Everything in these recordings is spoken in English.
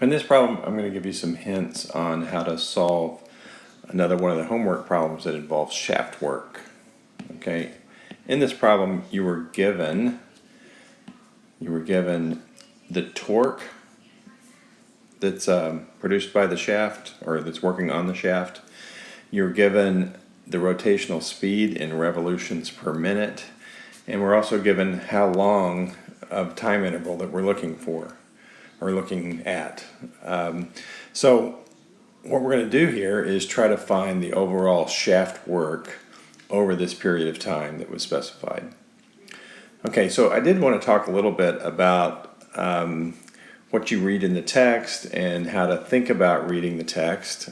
In this problem, I'm going to give you some hints on how to solve another one of the homework problems that involves shaft work. Okay, in this problem, you were given the torque that's produced by the shaft, or that's working on the shaft. You're given the rotational speed in revolutions per minute, and we're also given how long of time interval that we're looking for, or looking at. So what we're going to do here is try to find the overall shaft work over this period of time that was specified. Okay, so I did want to talk a little bit about what you read in the text and how to think about reading the text.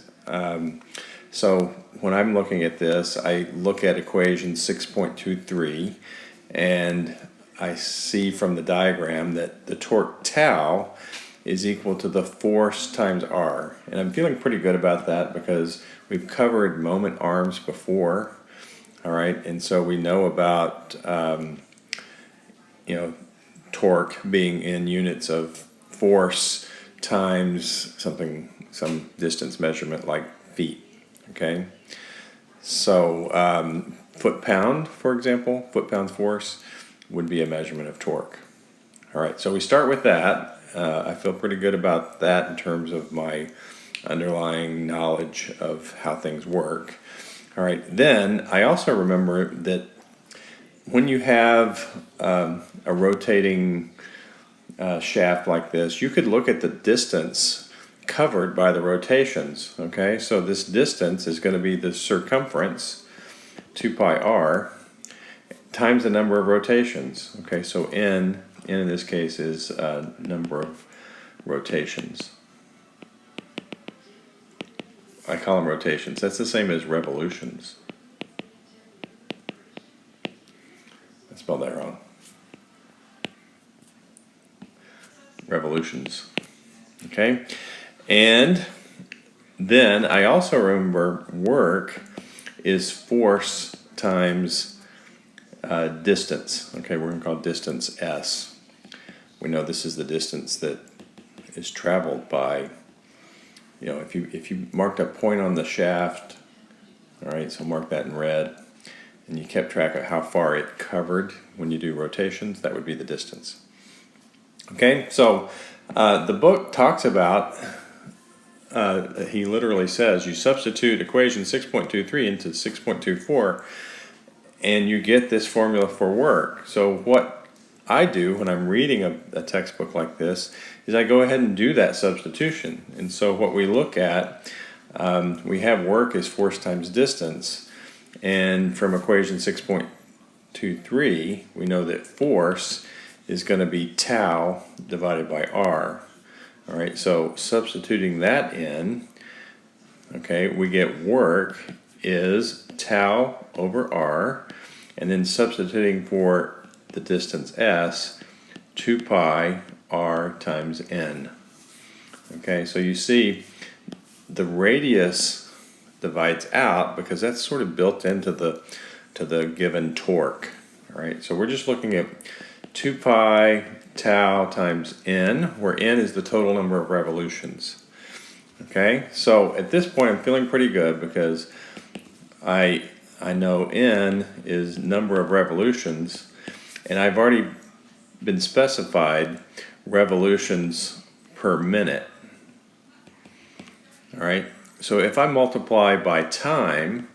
So when I'm looking at this, I look at equation 6.23, and I see from the diagram that the torque tau is equal to the force times R. And I'm feeling pretty good about that because we've covered moment arms before, all right? And so we know about, torque being in units of force times some distance measurement like feet, okay? So foot-pound, for example, foot-pound force would be a measurement of torque. All right, so we start with that. I feel pretty good about that in terms of my underlying knowledge of how things work. All right, then I also remember that when you have a rotating shaft like this, you could look at the distance covered by the rotations, okay? So this distance is going to be the circumference, 2 pi r, times the number of rotations, okay? So n in this case is number of rotations. I call them rotations. That's the same as revolutions. I spelled that wrong. Revolutions. Okay? And then I also remember work is force times distance. Okay, we're going to call distance S. We know this is the distance that is traveled by, if you marked a point on the shaft, all right, so mark that in red, and you kept track of how far it covered when you do rotations, that would be the distance. Okay, so the book talks about, he literally says, you substitute equation 6.23 into 6.24, and you get this formula for work. So what I do when I'm reading a textbook like this is I go ahead and do that substitution. And so what we look at, we have work as force times distance, and from equation 6.23 we know that force is going to be tau divided by r. All right, so substituting that in, okay, we get work is tau over r, and then substituting for the distance s, 2 pi r times n. Okay, so you see the radius divides out because that's sort of built into the given torque. All right, so we're just looking at 2 pi tau times n, where n is the total number of revolutions. Okay, so at this point I'm feeling pretty good because I know n is number of revolutions, and I've already been specified revolutions per minute. All right, so if I multiply by time,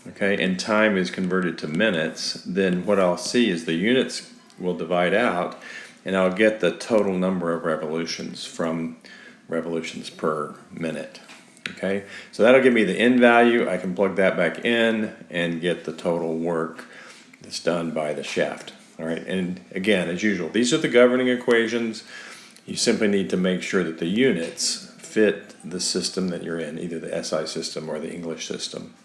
okay, and time is converted to minutes, then what I'll see is the units will divide out, and I'll get the total number of revolutions from revolutions per minute. Okay, so that'll give me the n value. I can plug that back in and get the total work that's done by the shaft. All right, and again, as usual, these are the governing equations. You simply need to make sure that the units fit the system that you're in, either the SI system or the English system.